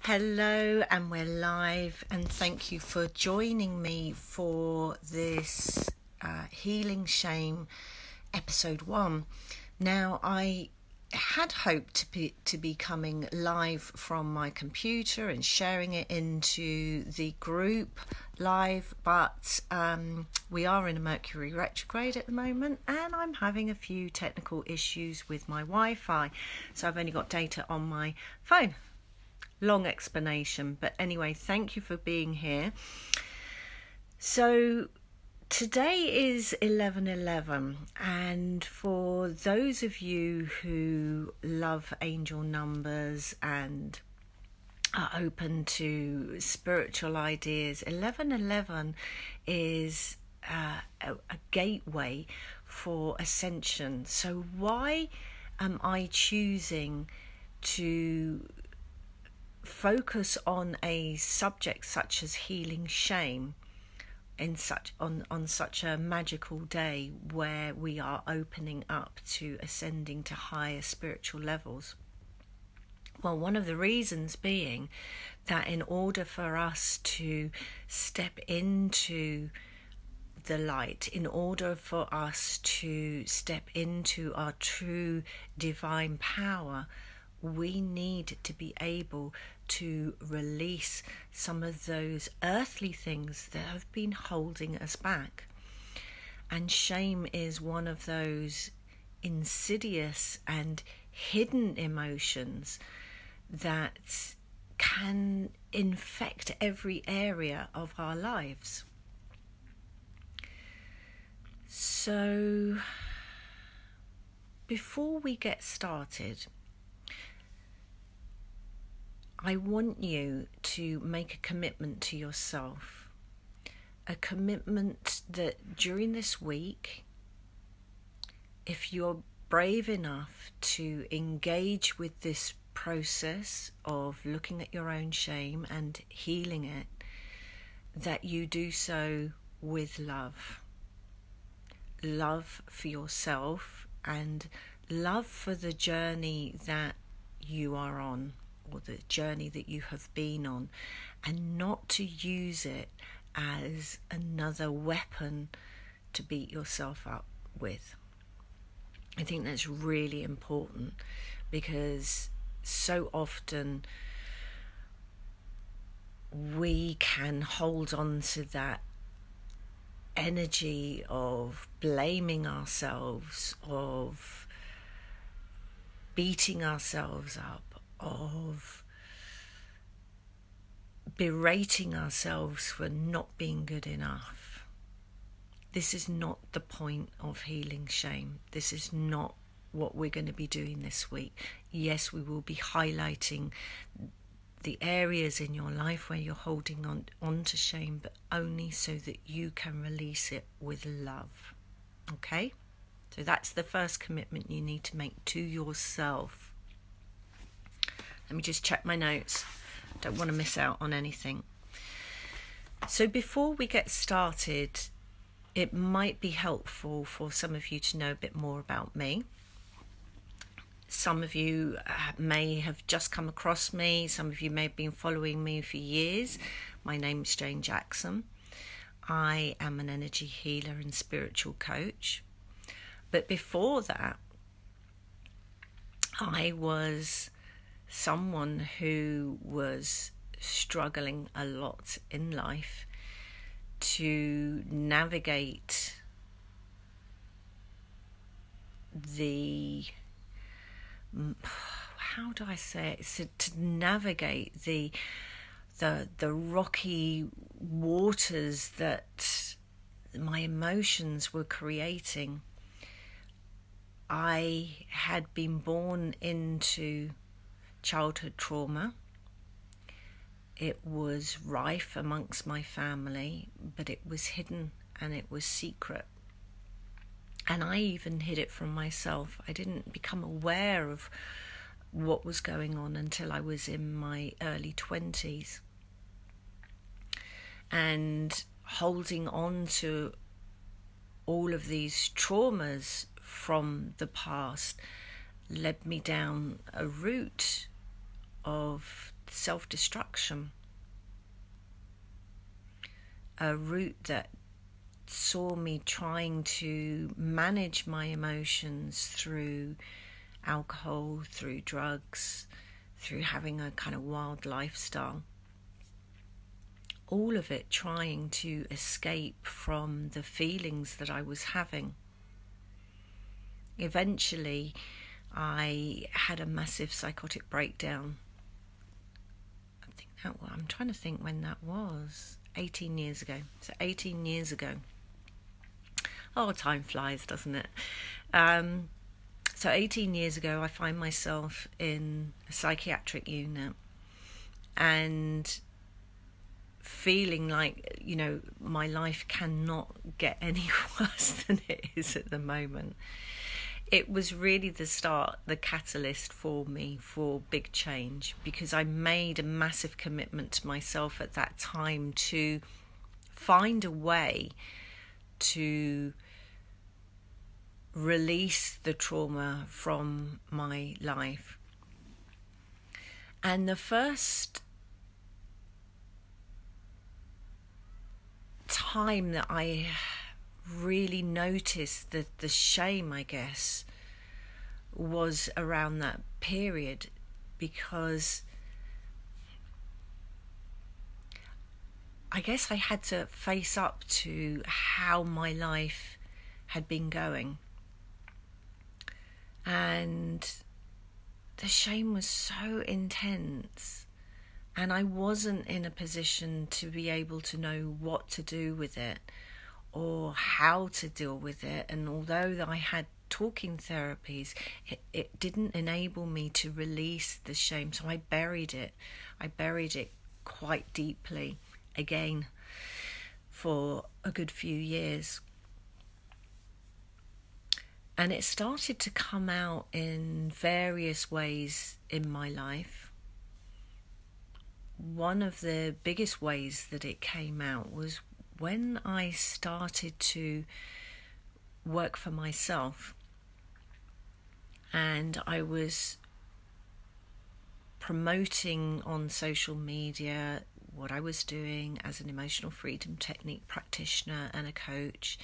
Hello, and we're live, and thank you for joining me for this Healing Shame episode 1. Now, I had hoped to be coming live from my computer and sharing it into the group live, but we are in a Mercury retrograde at the moment, and I'm having a few technical issues with my Wi-Fi, so I've only got data on my phone. Long explanation, but anyway, thank you for being here. So today is 11/11, and for those of you who love angel numbers and are open to spiritual ideas, 11/11 is a gateway for ascension. So why am I choosing to focus on a subject such as healing shame on such a magical day where we are opening up to ascending to higher spiritual levels? Well, one of the reasons being that in order for us to step into the light, in order for us to step into our true divine power, we need to be able to release some of those earthly things that have been holding us back. And shame is one of those insidious and hidden emotions that can infect every area of our lives. So, before we get started, I want you to make a commitment to yourself, a commitment that during this week, if you're brave enough to engage with this process of looking at your own shame and healing it, that you do so with love. Love for yourself and love for the journey that you are on, or the journey that you have been on, and not to use it as another weapon to beat yourself up with. I think that's really important, because so often we can hold on to that energy of blaming ourselves, of beating ourselves up, of berating ourselves for not being good enough. This is not the point of healing shame. This is not what we're going to be doing this week. Yes, we will be highlighting the areas in your life where you're holding on to shame, but only so that you can release it with love. Okay? So that's the first commitment you need to make to yourself. Let me just check my notes. Don't want to miss out on anything. So before we get started, it might be helpful for some of you to know a bit more about me. Some of you may have just come across me. Some of you may have been following me for years. My name is Jane Jackson. I am an energy healer and spiritual coach. But before that, I was someone who was struggling a lot in life to navigate to navigate the rocky waters that my emotions were creating. I had been born into childhood trauma. It was rife amongst my family, but it was hidden and it was secret. And I even hid it from myself. I didn't become aware of what was going on until I was in my early 20s. And holding on to all of these traumas from the past led me down a route of self-destruction. A route that saw me trying to manage my emotions through alcohol, through drugs, through having a kind of wild lifestyle. All of it trying to escape from the feelings that I was having. Eventually, I had a massive psychotic breakdown. I'm trying to think when that was. 18 years ago. So 18 years ago. Oh, time flies, doesn't it? So 18 years ago, I find myself in a psychiatric unit and feeling like, my life cannot get any worse than it is at the moment. It was really the catalyst for me for big change, because I made a massive commitment to myself at that time to find a way to release the trauma from my life. And the first time that I really noticed the shame, I guess, was around that period, because I guess I had to face up to how my life had been going, and the shame was so intense, and I wasn't in a position to be able to know what to do with it or how to deal with it. And although I had talking therapies, it didn't enable me to release the shame. So I buried it quite deeply again for a good few years. And it started to come out in various ways in my life. One of the biggest ways that it came out was when I started to work for myself, and I was promoting on social media what I was doing as an emotional freedom technique practitioner and a coach.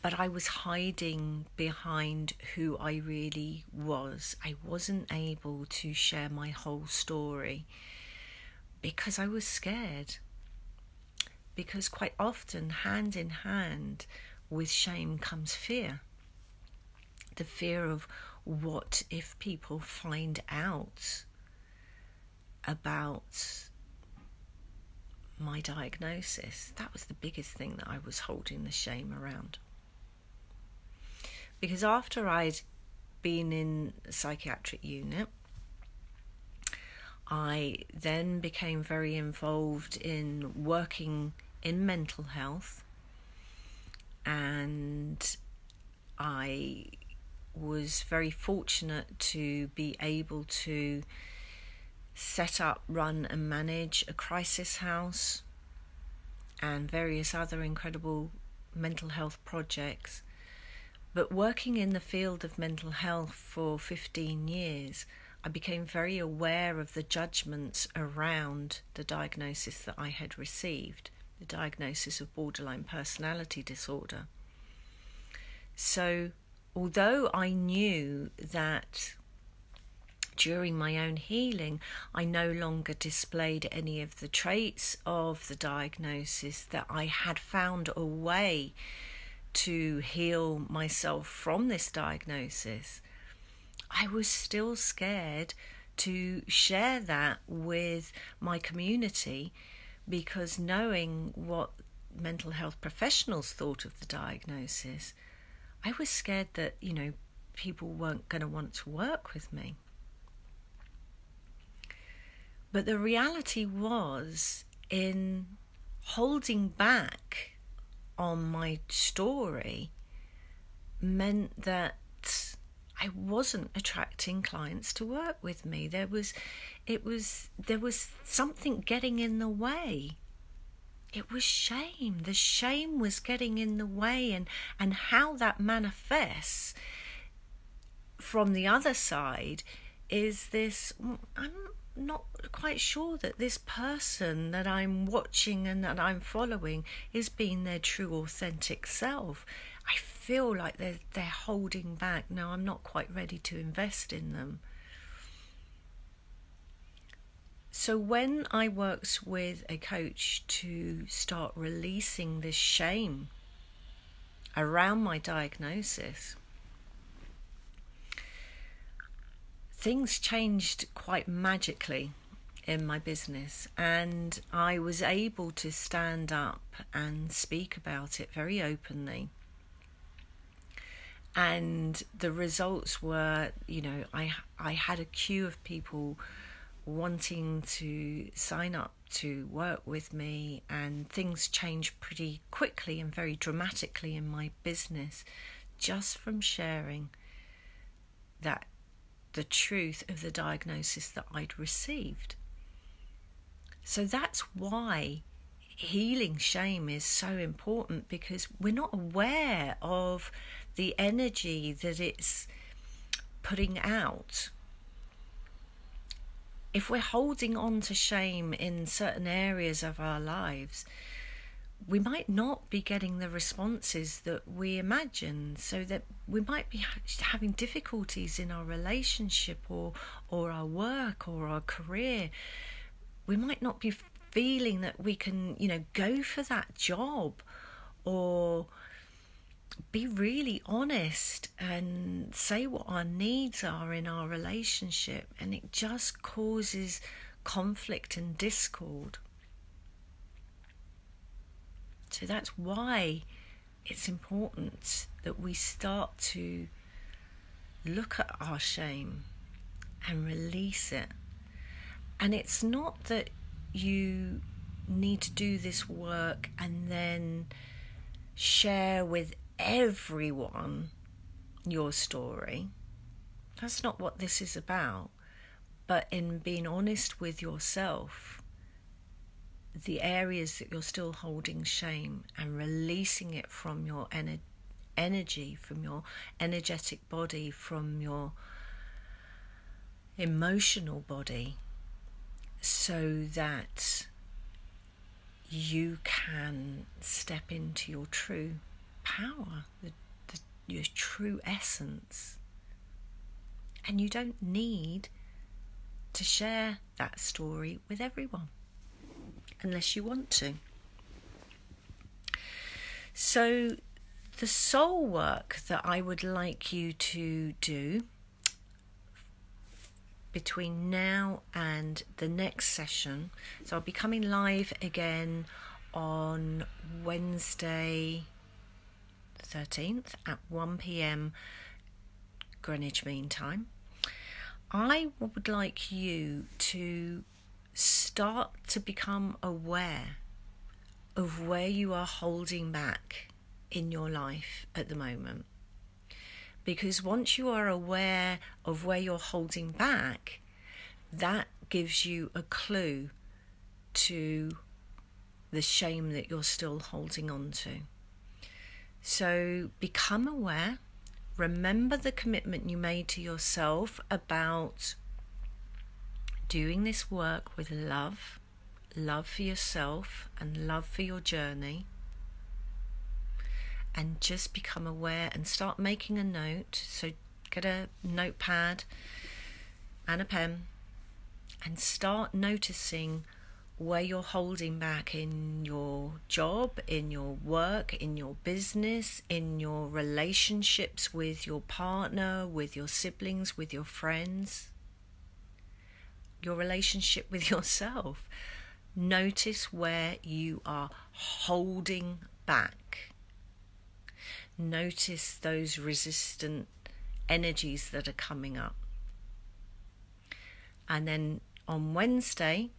But I was hiding behind who I really was. I wasn't able to share my whole story because I was scared. Because quite often, hand in hand with shame comes fear. The fear of, what if people find out about my diagnosis? That was the biggest thing that I was holding the shame around. Because after I'd been in a psychiatric unit, I then became very involved in working in mental health, and I was very fortunate to be able to set up, run and manage a crisis house and various other incredible mental health projects. But working in the field of mental health for 15 years, I became very aware of the judgments around the diagnosis that I had received, the diagnosis of borderline personality disorder. So, although I knew that during my own healing, I no longer displayed any of the traits of the diagnosis, that I had found a way to heal myself from this diagnosis, I was still scared to share that with my community, because knowing what mental health professionals thought of the diagnosis, I was scared that, people weren't going to want to work with me. But the reality was, in holding back on my story, meant that I wasn't attracting clients to work with me. There was something getting in the way. It was shame. The shame was getting in the way, and how that manifests from the other side is this: not quite sure that this person that I'm watching and that I'm following is being their true authentic self. I feel like they're holding back. No, I'm not quite ready to invest in them. So when I worked with a coach to start releasing this shame around my diagnosis, things changed quite magically in my business, and I was able to stand up and speak about it very openly. And the results were, I had a queue of people wanting to sign up to work with me, and things changed pretty quickly and very dramatically in my business just from sharing that the truth of the diagnosis that I'd received. So that's why healing shame is so important, because we're not aware of the energy that it's putting out. If we're holding on to shame in certain areas of our lives, we might not be getting the responses that we imagine, so that we might be having difficulties in our relationship or our work or our career. We might not be feeling that we can, go for that job or be really honest and say what our needs are in our relationship, and it just causes conflict and discord. So that's why it's important that we start to look at our shame and release it. And it's not that you need to do this work and then share with everyone your story. That's not what this is about. But in being honest with yourself, the areas that you're still holding shame, and releasing it from your energy, from your energetic body, from your emotional body, so that you can step into your true power, your true essence. And you don't need to share that story with everyone unless you want to. So the soul work that I would like you to do between now and the next session, so I'll be coming live again on Wednesday the 13th at 1 p.m. Greenwich Mean Time. I would like you to start to become aware of where you are holding back in your life at the moment. Because once you are aware of where you're holding back, that gives you a clue to the shame that you're still holding on to. So become aware. Remember the commitment you made to yourself about doing this work with love for yourself and love for your journey. And just become aware and start making a note. So get a notepad and a pen and start noticing where you're holding back in your job, in your work, in your business, in your relationships with your partner, with your siblings, with your friends, your relationship with yourself. Notice where you are holding back. Notice those resistant energies that are coming up. And then on Wednesday,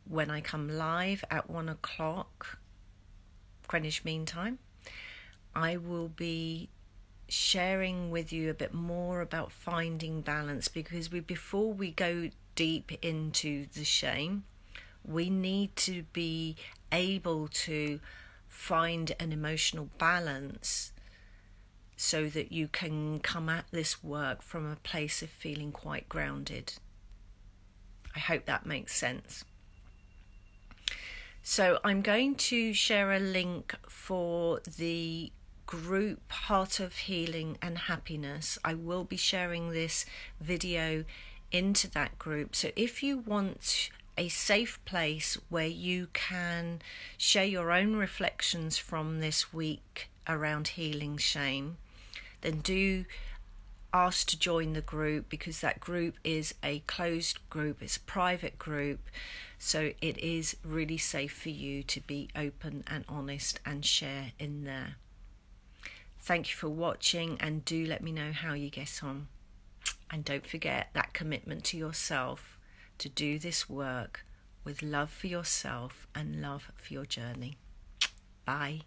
when I come live at 1 o'clock Greenwich Mean Time, I will be sharing with you a bit more about finding balance, because before we go deep into the shame, we need to be able to find an emotional balance so that you can come at this work from a place of feeling quite grounded. I hope that makes sense. So I'm going to share a link for the group Heart of Healing and Happiness. I will be sharing this video into that group. So if you want a safe place where you can share your own reflections from this week around healing shame, then do ask to join the group, because that group is a closed group, it's a private group, so it is really safe for you to be open and honest and share in there. Thank you for watching, and do let me know how you get on. And don't forget that commitment to yourself to do this work with love for yourself and love for your journey. Bye.